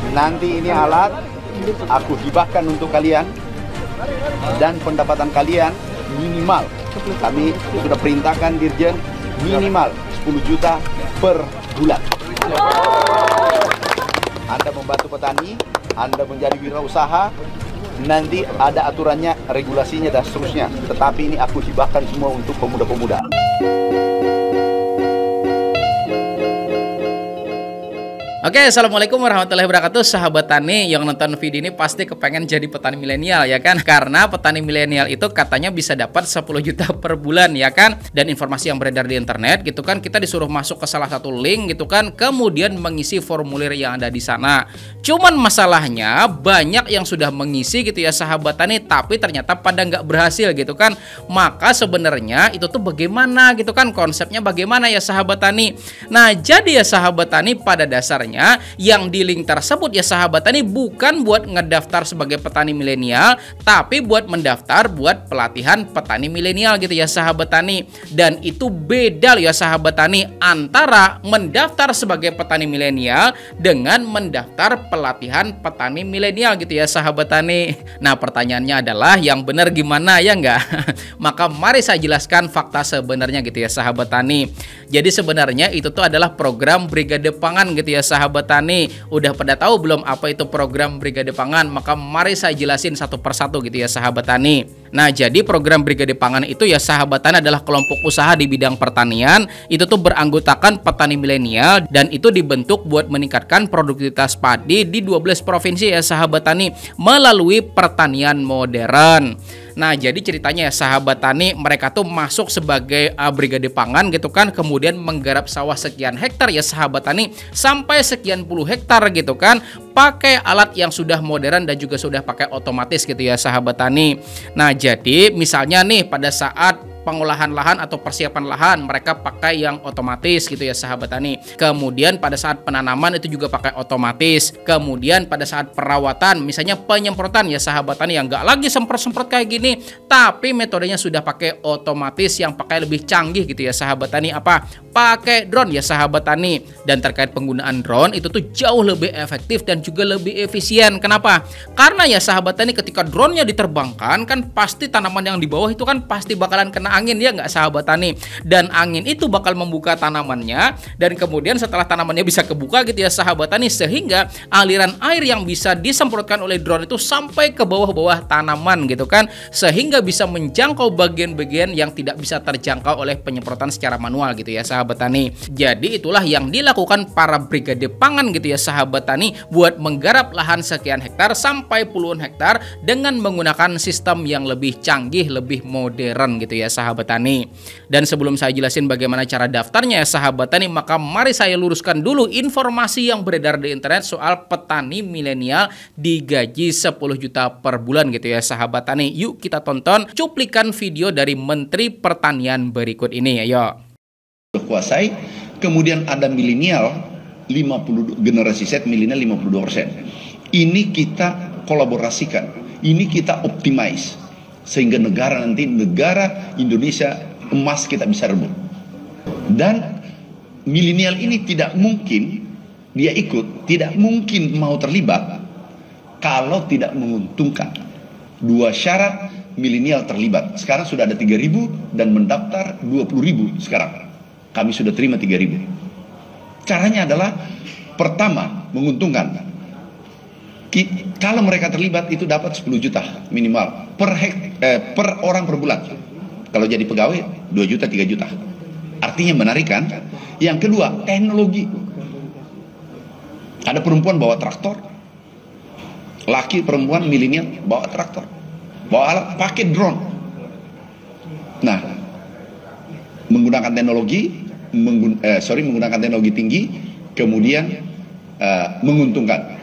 Nanti ini alat aku hibahkan untuk kalian, dan pendapatan kalian minimal, kami sudah perintahkan Dirjen, minimal 10 juta per bulan. Anda membantu petani, Anda menjadi wirausaha, nanti ada aturannya, regulasinya dan seterusnya. Tetapi ini aku hibahkan semua untuk pemuda-pemuda. Oke, assalamualaikum warahmatullahi wabarakatuh. Sahabat tani yang nonton video ini pasti kepengen jadi petani milenial, ya kan? Karena petani milenial itu katanya bisa dapat 10 juta per bulan, ya kan? Dan informasi yang beredar di internet gitu kan, kita disuruh masuk ke salah satu link gitu kan, kemudian mengisi formulir yang ada di sana. Cuman masalahnya banyak yang sudah mengisi gitu ya sahabat tani, tapi ternyata pada nggak berhasil gitu kan. Maka sebenarnya itu tuh bagaimana gitu kan, konsepnya bagaimana ya sahabat tani? Nah, jadi ya sahabat tani, pada dasarnya yang di link tersebut ya sahabat tani bukan buat ngedaftar sebagai petani milenial, tapi buat mendaftar buat pelatihan petani milenial gitu ya sahabat tani. Dan itu beda ya sahabat tani antara mendaftar sebagai petani milenial dengan mendaftar pelatihan petani milenial gitu ya sahabat tani. Nah, pertanyaannya adalah yang benar gimana, ya enggak? Maka mari saya jelaskan fakta sebenarnya gitu ya sahabat tani. Jadi sebenarnya itu tuh adalah program Brigade Pangan gitu ya sahabat tani. Udah pada tahu belum apa itu program Brigade Pangan? Maka mari saya jelasin satu persatu gitu ya sahabat tani. Nah, jadi program Brigade Pangan itu ya sahabat tani adalah kelompok usaha di bidang pertanian. Itu tuh beranggotakan petani milenial, dan itu dibentuk buat meningkatkan produktivitas padi di 12 provinsi ya sahabat tani melalui pertanian modern. Nah, jadi ceritanya ya sahabat tani, mereka tuh masuk sebagai Brigade Pangan gitu kan, kemudian menggarap sawah sekian hektar ya sahabat tani, sampai sekian puluh hektar gitu kan, pakai alat yang sudah modern dan juga sudah pakai otomatis gitu ya sahabat tani. Nah, jadi misalnya nih pada saat pengolahan lahan atau persiapan lahan mereka pakai yang otomatis gitu ya sahabat tani. Kemudian pada saat penanaman itu juga pakai otomatis. Kemudian pada saat perawatan, misalnya penyemprotan ya sahabat tani, yang nggak lagi semprot-semprot kayak gini, tapi metodenya sudah pakai otomatis yang pakai lebih canggih gitu ya sahabat tani. Apa? Pakai drone ya sahabat tani. Dan terkait penggunaan drone itu tuh jauh lebih efektif dan juga lebih efisien. Kenapa? Karena ya sahabat tani, ketika drone-nya diterbangkan kan pasti tanaman yang di bawah itu kan pasti bakalan kena angin, ya nggak sahabat tani. Dan angin itu bakal membuka tanamannya, dan kemudian setelah tanamannya bisa kebuka gitu ya sahabat tani, sehingga aliran air yang bisa disemprotkan oleh drone itu sampai ke bawah-bawah tanaman gitu kan, sehingga bisa menjangkau bagian-bagian yang tidak bisa terjangkau oleh penyemprotan secara manual gitu ya sahabat tani. Jadi itulah yang dilakukan para Brigade Pangan gitu ya sahabat tani, buat menggarap lahan sekian hektar sampai puluhan hektar dengan menggunakan sistem yang lebih canggih, lebih modern gitu ya sahabat tani. Dan sebelum saya jelasin bagaimana cara daftarnya ya sahabat tani, maka mari saya luruskan dulu informasi yang beredar di internet soal petani milenial digaji 10 juta per bulan gitu ya sahabat tani. Yuk kita tonton cuplikan video dari Menteri Pertanian berikut ini, ayo. Kuasai, kemudian ada milenial 50, generasi Z milenial 52%. Ini kita kolaborasikan, ini kita optimize, sehingga negara Indonesia emas kita bisa rebut. Dan milenial ini tidak mungkin dia ikut, tidak mungkin mau terlibat kalau tidak menguntungkan. Dua syarat milenial terlibat. Sekarang sudah ada 3.000 dan mendaftar 20.000 sekarang. Kami sudah terima 3.000. Caranya adalah pertama menguntungkan. Kalau mereka terlibat itu dapat 10 juta minimal per orang per bulan. Kalau jadi pegawai 2 juta 3 juta. Artinya menarik kan? Yang kedua, teknologi. Ada perempuan bawa traktor, laki perempuan milenial bawa traktor, bawa alat, pakai drone. Nah, menggunakan teknologi tinggi, kemudian menguntungkan.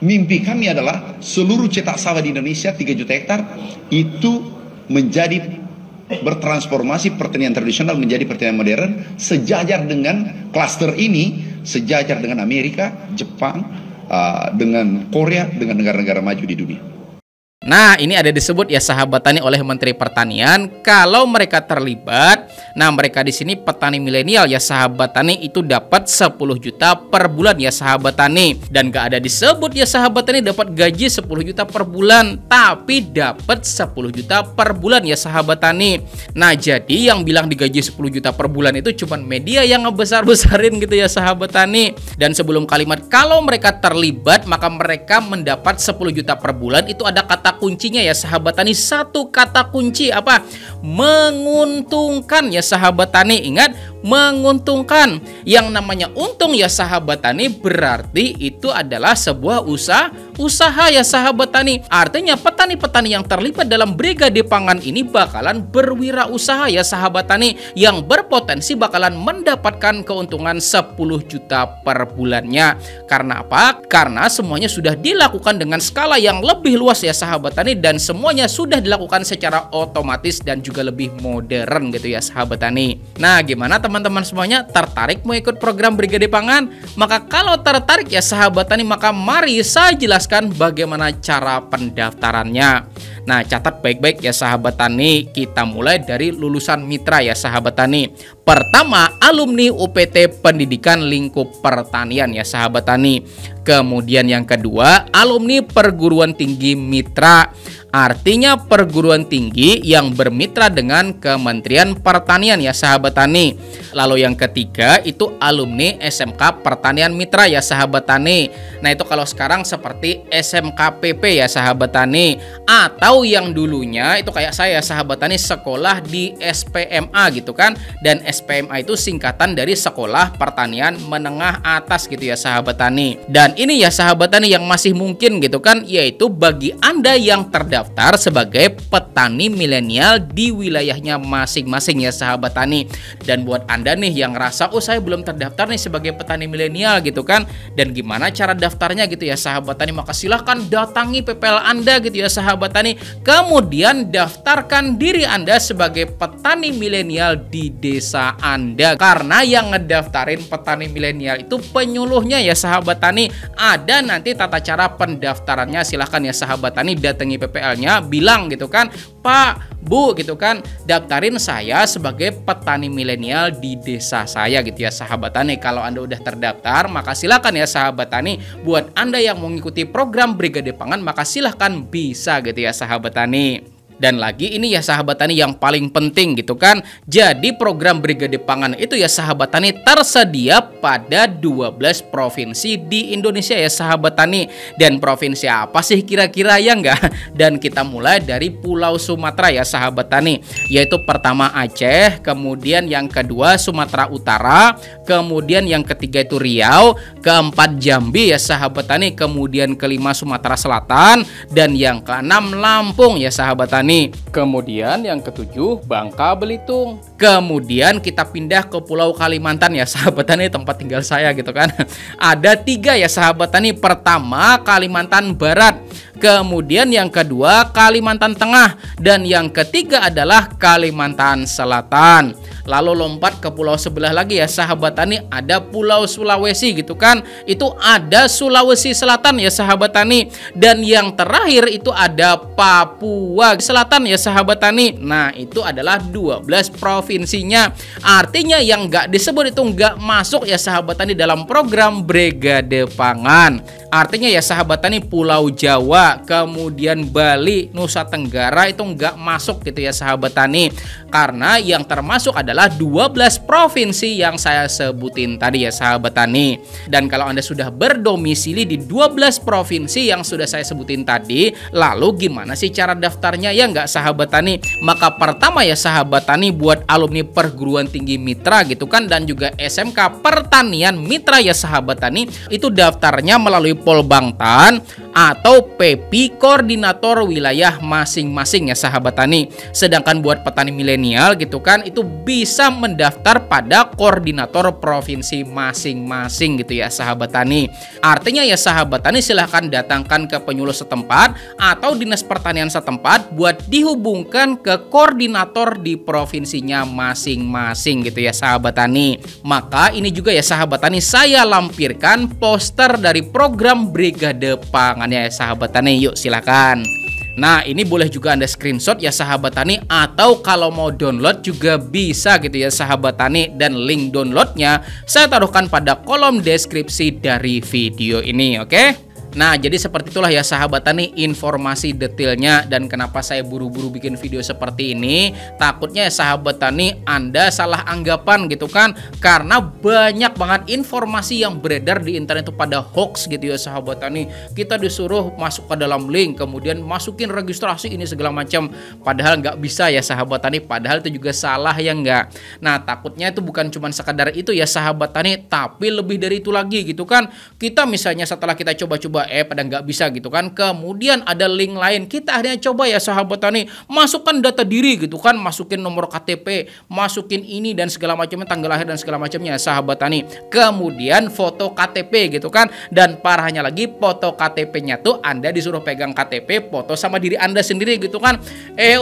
Mimpi kami adalah seluruh cetak sawah di Indonesia 3 juta hektar itu menjadi bertransformasi pertanian tradisional menjadi pertanian modern, sejajar dengan klaster ini, sejajar dengan Amerika, Jepang, dengan Korea, dengan negara-negara maju di dunia. Nah, ini ada disebut ya sahabat tani oleh Menteri Pertanian, kalau mereka terlibat Nah, mereka di sini petani milenial ya sahabat tani itu dapat 10 juta per bulan ya sahabat tani. Dan gak ada disebut ya sahabat tani dapat gaji 10 juta per bulan, tapi dapat 10 juta per bulan ya sahabat tani. Nah, jadi yang bilang digaji 10 juta per bulan itu cuman media yang ngebesar-besarin gitu ya sahabat tani. Dan sebelum kalimat kalau mereka terlibat maka mereka mendapat 10 juta per bulan, itu ada kata kuncinya ya sahabat tani. Satu kata kunci apa? Menguntungkan ya sahabat tani. Ingat, menguntungkan. Yang namanya untung ya sahabat tani berarti itu adalah sebuah usaha ya sahabat tani. Artinya petani-petani yang terlibat dalam Brigade Pangan ini bakalan berwirausaha ya sahabat tani, yang berpotensi bakalan mendapatkan keuntungan 10 juta per bulannya. Karena apa? Karena semuanya sudah dilakukan dengan skala yang lebih luas ya sahabat tani, dan semuanya sudah dilakukan secara otomatis dan juga lebih modern gitu ya sahabat tani. Nah, gimana teman-teman semuanya, tertarik mau ikut program Brigade Pangan? Maka kalau tertarik ya sahabat tani, maka mari saya jelaskan bagaimana cara pendaftarannya. Nah, catat baik-baik ya sahabat tani, kita mulai dari lulusan mitra ya sahabat tani. Pertama, alumni UPT Pendidikan Lingkup Pertanian ya sahabat tani. Kemudian yang kedua, alumni perguruan tinggi mitra. Artinya perguruan tinggi yang bermitra dengan Kementerian Pertanian ya sahabat tani. Lalu yang ketiga itu alumni SMK Pertanian Mitra ya sahabat tani. Nah, itu kalau sekarang seperti SMKPP ya sahabat tani. Atau yang dulunya itu kayak saya sahabat tani sekolah di SPMA gitu kan. Dan SPMA itu singkatan dari Sekolah Pertanian Menengah Atas gitu ya sahabat tani. Dan ini ya sahabat tani yang masih mungkin gitu kan, yaitu bagi Anda yang terdaftar sebagai petani milenial di wilayahnya masing-masing ya sahabat tani. Dan buat Anda nih yang ngerasa, oh saya belum terdaftar nih sebagai petani milenial gitu kan, dan gimana cara daftarnya gitu ya sahabat tani, maka silahkan datangi PPL Anda gitu ya sahabat tani. Kemudian daftarkan diri Anda sebagai petani milenial di desa Anda. Karena yang ngedaftarin petani milenial itu penyuluhnya ya sahabat tani. Ada nanti tata cara pendaftarannya, silahkan ya sahabat tani datangi PPL-nya, bilang gitu kan, Pak, Bu gitu kan, daftarin saya sebagai petani milenial di desa saya gitu ya sahabat tani. Kalau Anda udah terdaftar, maka silakan ya sahabat tani, buat Anda yang mengikuti program Brigade Pangan, maka silahkan bisa gitu ya sahabat tani. Dan lagi ini ya sahabat tani yang paling penting gitu kan. Jadi program Brigade Pangan itu ya sahabat tani tersedia pada 12 provinsi di Indonesia ya sahabat tani. Dan provinsi apa sih kira-kira ya enggak? Dan kita mulai dari Pulau Sumatera ya sahabat tani. Yaitu pertama Aceh, kemudian yang kedua Sumatera Utara, kemudian yang ketiga itu Riau, keempat Jambi ya sahabat tani, kemudian kelima Sumatera Selatan, dan yang keenam Lampung ya sahabat tani. Kemudian yang ketujuh Bangka Belitung. Kemudian kita pindah ke Pulau Kalimantan ya sahabat tani, tempat tinggal saya gitu kan. Ada 3 ya sahabat tani. Pertama Kalimantan Barat, kemudian yang kedua Kalimantan Tengah, dan yang ketiga adalah Kalimantan Selatan. Lalu lompat ke pulau sebelah lagi ya sahabat tani, ada Pulau Sulawesi gitu kan. Itu ada Sulawesi Selatan ya sahabat tani. Dan yang terakhir itu ada Papua Selatan ya sahabat tani. Nah, itu adalah 12 provinsinya. Artinya yang nggak disebut itu nggak masuk ya sahabat tani dalam program Brigade Pangan. Artinya ya sahabat tani, Pulau Jawa, kemudian Bali, Nusa Tenggara itu nggak masuk gitu ya sahabat tani. Karena yang termasuk adalah 12 provinsi yang saya sebutin tadi ya sahabat tani. Dan kalau Anda sudah berdomisili di 12 provinsi yang sudah saya sebutin tadi, lalu gimana sih cara daftarnya ya nggak sahabat tani? Maka pertama ya sahabat tani, buat alumni perguruan tinggi mitra gitu kan, dan juga SMK Pertanian Mitra ya sahabat tani, itu daftarnya melalui Polbangtan atau PEPI koordinator wilayah masing-masing ya sahabat tani. Sedangkan buat petani milenial gitu kan, itu bisa mendaftar pada koordinator provinsi masing-masing gitu ya sahabat tani. Artinya ya sahabat tani, silahkan datangkan ke penyuluh setempat atau dinas pertanian setempat buat dihubungkan ke koordinator di provinsinya masing-masing gitu ya sahabat tani. Maka ini juga ya sahabat tani, saya lampirkan poster dari program Brigade Pangan ya sahabat tani. Yuk silakan. Nah, ini boleh juga Anda screenshot ya sahabat tani, atau kalau mau download juga bisa gitu ya sahabat tani, dan link downloadnya saya taruhkan pada kolom deskripsi dari video ini, oke? Nah, jadi seperti itulah ya sahabat tani informasi detailnya, dan kenapa saya buru-buru bikin video seperti ini. Takutnya ya sahabat tani Anda salah anggapan gitu kan, karena banyak banget informasi yang beredar di internet itu pada hoax gitu ya sahabat tani. Kita disuruh masuk ke dalam link, kemudian masukin registrasi ini segala macam, padahal nggak bisa ya sahabat tani, padahal itu juga salah ya nggak. Nah, takutnya itu bukan cuma sekadar itu ya sahabat tani, tapi lebih dari itu lagi gitu kan. Kita misalnya setelah kita coba-coba pada nggak bisa gitu kan, kemudian ada link lain, kita akhirnya coba ya sahabat tani, masukkan data diri gitu kan, masukin nomor KTP, masukin ini dan segala macamnya, tanggal lahir dan segala macamnya sahabat tani, kemudian foto KTP gitu kan, dan parahnya lagi foto KTP-nya tuh Anda disuruh pegang KTP, foto sama diri Anda sendiri gitu kan,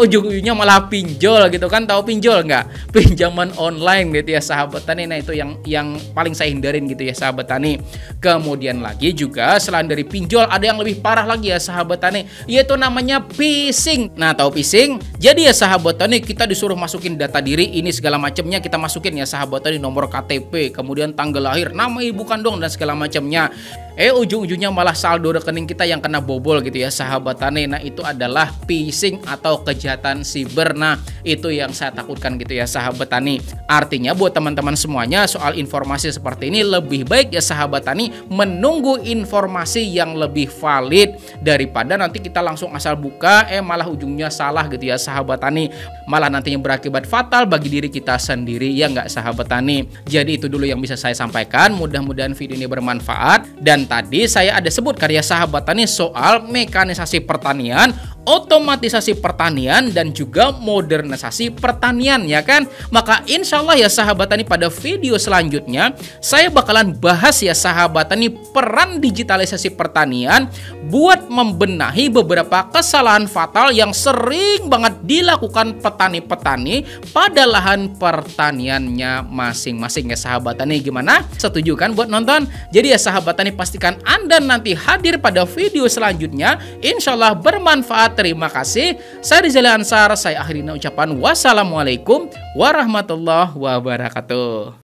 ujung-ujungnya malah pinjol gitu kan. Tahu pinjol nggak? Pinjaman online gitu ya sahabat tani. Nah, itu yang paling saya hindarin gitu ya sahabat tani. Kemudian lagi juga selain dari pinjol, ada yang lebih parah lagi ya sahabat tani, yaitu namanya phishing. Nah, tahu phishing? Jadi ya sahabat tani, kita disuruh masukin data diri ini segala macamnya, kita masukin ya sahabat tani, nomor KTP, kemudian tanggal lahir, nama ibu kandung dan segala macamnya. Ujung-ujungnya malah saldo rekening kita yang kena bobol gitu ya sahabat tani. Nah, itu adalah phishing atau kejahatan siber. Nah, itu yang saya takutkan gitu ya sahabat tani. Artinya buat teman-teman semuanya, soal informasi seperti ini lebih baik ya sahabat tani menunggu informasi yang lebih valid daripada nanti kita langsung asal buka malah ujungnya salah gitu ya sahabat tani, malah nantinya berakibat fatal bagi diri kita sendiri ya nggak sahabat tani. Jadi itu dulu yang bisa saya sampaikan, mudah-mudahan video ini bermanfaat. Dan tadi saya ada sebut karya sahabat tani soal mekanisasi pertanian, otomatisasi pertanian, dan juga modernisasi pertanian ya kan. Maka insya Allah ya sahabat tani, pada video selanjutnya saya bakalan bahas ya sahabat tani peran digitalisasi pertanian buat membenahi beberapa kesalahan fatal yang sering banget dilakukan petani-petani pada lahan pertaniannya masing-masing ya sahabat tani. Gimana? Setuju kan buat nonton? Jadi ya sahabat tani, pastikan Anda nanti hadir pada video selanjutnya, insya Allah bermanfaat. Terima kasih. Saya Rizal Ansar, saya akhiri ucapan wassalamualaikum warahmatullahi wabarakatuh.